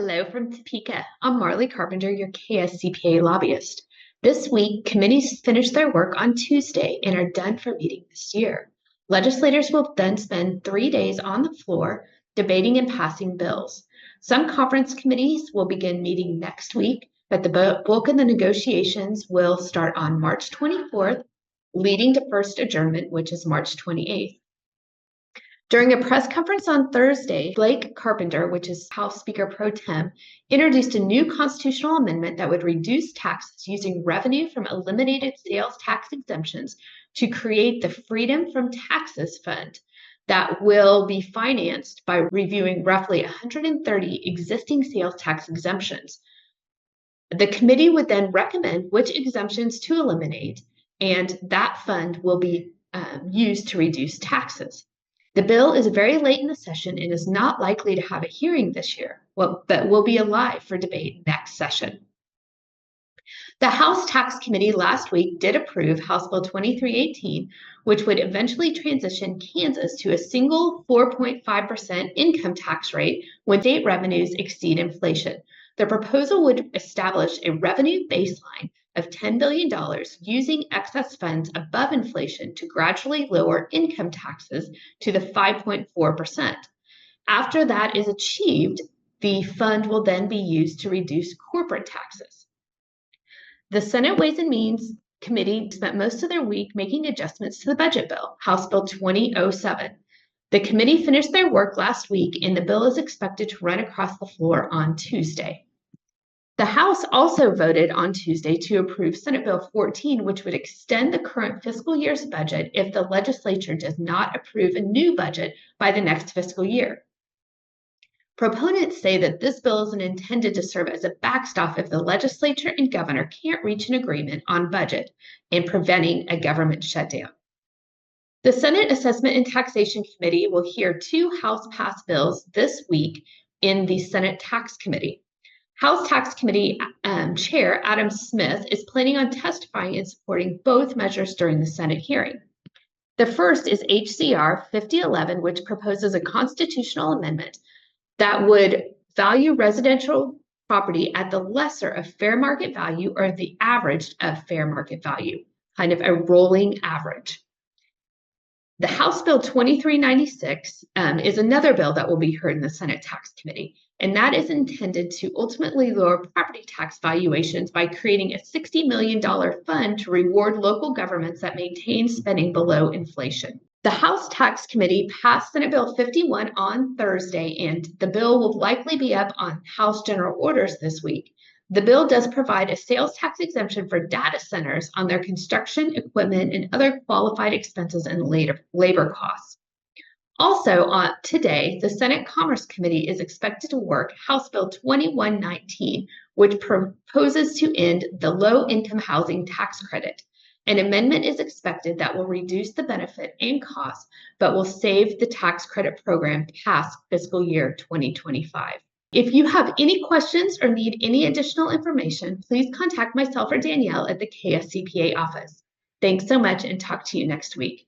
Hello from Topeka. I'm Marley Carpenter, your KSCPA lobbyist. This week, committees finished their work on Tuesday and are done for meeting this year. Legislators will then spend 3 days on the floor debating and passing bills. Some conference committees will begin meeting next week, but the bulk of the negotiations will start on March 24th, leading to first adjournment, which is March 28th. During a press conference on Thursday, Blake Carpenter, which is House Speaker pro tem, introduced a new constitutional amendment that would reduce taxes using revenue from eliminated sales tax exemptions to create the Freedom from Taxes Fund that will be financed by reviewing roughly 130 existing sales tax exemptions. The committee would then recommend which exemptions to eliminate, and that fund will be used to reduce taxes. The bill is very late in the session and is not likely to have a hearing this year, but will be alive for debate next session. The House Tax Committee last week did approve House Bill 2318, which would eventually transition Kansas to a single 4.5% income tax rate when state revenues exceed inflation. The proposal would establish a revenue baseline of $10 billion using excess funds above inflation to gradually lower income taxes to the 5.4%. After that is achieved, the fund will then be used to reduce corporate taxes. The Senate Ways and Means Committee spent most of their week making adjustments to the budget bill, House Bill 2007. The committee finished their work last week, and the bill is expected to run across the floor on Tuesday. The House also voted on Tuesday to approve Senate Bill 14, which would extend the current fiscal year's budget if the legislature does not approve a new budget by the next fiscal year. Proponents say that this bill is intended to serve as a backstop if the legislature and governor can't reach an agreement on budget and preventing a government shutdown. The Senate Assessment and Taxation Committee will hear 2 House-passed bills this week in the Senate Tax Committee. House Tax Committee Chair Adam Smith is planning on testifying and supporting both measures during the Senate hearing. The first is HCR 5011, which proposes a constitutional amendment that would value residential property at the lesser of fair market value or the average of fair market value, kind of a rolling average. The House Bill 2396 is another bill that will be heard in the Senate Tax Committee, and that is intended to ultimately lower property tax valuations by creating a $60 million fund to reward local governments that maintain spending below inflation. The House Tax Committee passed Senate Bill 51 on Thursday, and the bill will likely be up on House General Orders this week. The bill does provide a sales tax exemption for data centers on their construction, equipment, and other qualified expenses and labor costs. Also, today, the Senate Commerce Committee is expected to work House Bill 2119, which proposes to end the low-income housing tax credit. An amendment is expected that will reduce the benefit and cost, but will save the tax credit program past fiscal year 2025. If you have any questions or need any additional information, please contact myself or Danielle at the KSCPA office. Thanks so much, and talk to you next week.